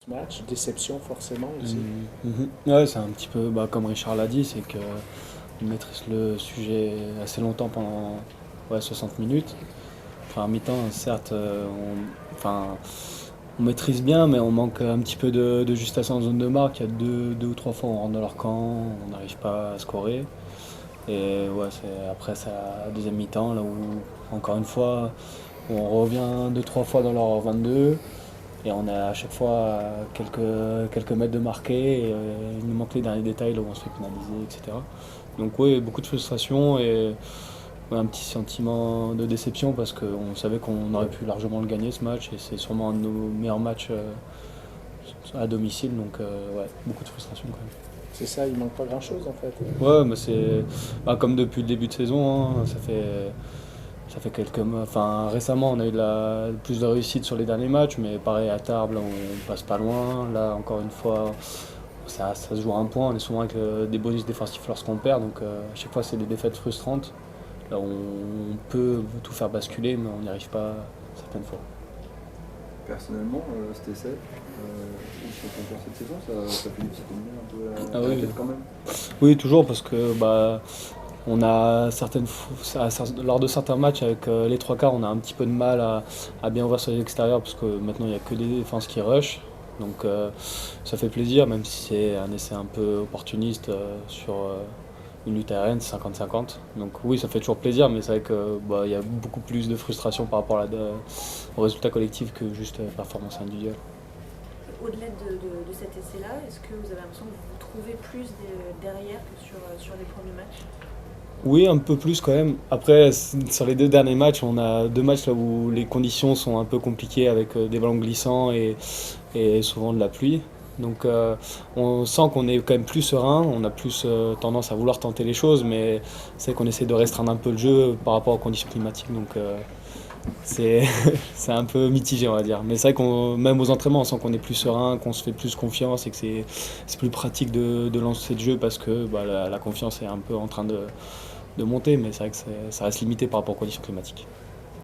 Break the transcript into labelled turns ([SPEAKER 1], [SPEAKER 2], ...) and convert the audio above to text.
[SPEAKER 1] ce match? Déception forcément aussi.
[SPEAKER 2] Ouais, c'est un petit peu comme Richard l'a dit, c'est qu'on maîtrise le sujet assez longtemps pendant 60 minutes. Enfin, à mi-temps, certes, on maîtrise bien, mais on manque un petit peu de justesse en zone de marque. Il y a deux ou trois fois où on rentre dans leur camp, on n'arrive pas à scorer. Et après, c'est la deuxième mi-temps, là où, encore une fois, on revient deux, trois fois dans leur 22. Et on est à chaque fois à quelques mètres de marquer. Et, il nous manque les derniers détails là où on se fait pénaliser, etc. Donc oui, beaucoup de frustration et un petit sentiment de déception parce qu'on savait qu'on aurait pu largement le gagner ce match et c'est sûrement un de nos meilleurs matchs à domicile. Donc beaucoup de frustration quand même.
[SPEAKER 1] C'est ça, il manque pas grand-chose en fait.
[SPEAKER 2] Ouais, mais c'est comme depuis le début de saison, hein, ça fait quelques mois. Enfin, récemment, on a eu plus de réussite sur les derniers matchs, mais pareil à Tarbes, là, on passe pas loin. Là, encore une fois, ça se joue à un point. On est souvent avec des bonus défensifs lorsqu'on perd, donc à chaque fois, c'est des défaites frustrantes. Là, on peut tout faire basculer, mais on n'y arrive pas certaines fois.
[SPEAKER 3] Personnellement, cet essai, ou ce qu'on perd cette saison, ça fait difficilement un peu
[SPEAKER 2] Ah
[SPEAKER 3] la
[SPEAKER 2] oui,
[SPEAKER 3] tête quand même.
[SPEAKER 2] oui, toujours parce que on a lors de certains matchs avec les trois quarts, on a un petit peu de mal à bien voir sur l'extérieur parce que maintenant il n'y a que des défenses qui rushent. Donc ça fait plaisir, même si c'est un essai un peu opportuniste sur une lutte aérienne, c'est 50-50. Donc oui, ça fait toujours plaisir, mais c'est vrai que il y a beaucoup plus de frustration par rapport au résultat collectif que juste performance individuelle.
[SPEAKER 4] Au-delà de cet essai-là, est-ce que vous avez l'impression que vous vous trouvez plus derrière que sur les premiers matchs?
[SPEAKER 2] Oui, un peu plus quand même. Après, sur les deux derniers matchs, on a deux matchs là où les conditions sont un peu compliquées avec des ballons glissants et souvent de la pluie. Donc on sent qu'on est quand même plus serein, on a plus tendance à vouloir tenter les choses, mais c'est qu'on essaie de restreindre un peu le jeu par rapport aux conditions climatiques. Donc c'est c'est un peu mitigé, on va dire. Mais c'est vrai qu'on même aux entraînements, on sent qu'on est plus serein, qu'on se fait plus confiance et que c'est plus pratique de lancer le jeu parce que la confiance est un peu en train de monter, mais c'est vrai que ça reste limité par rapport aux conditions climatiques.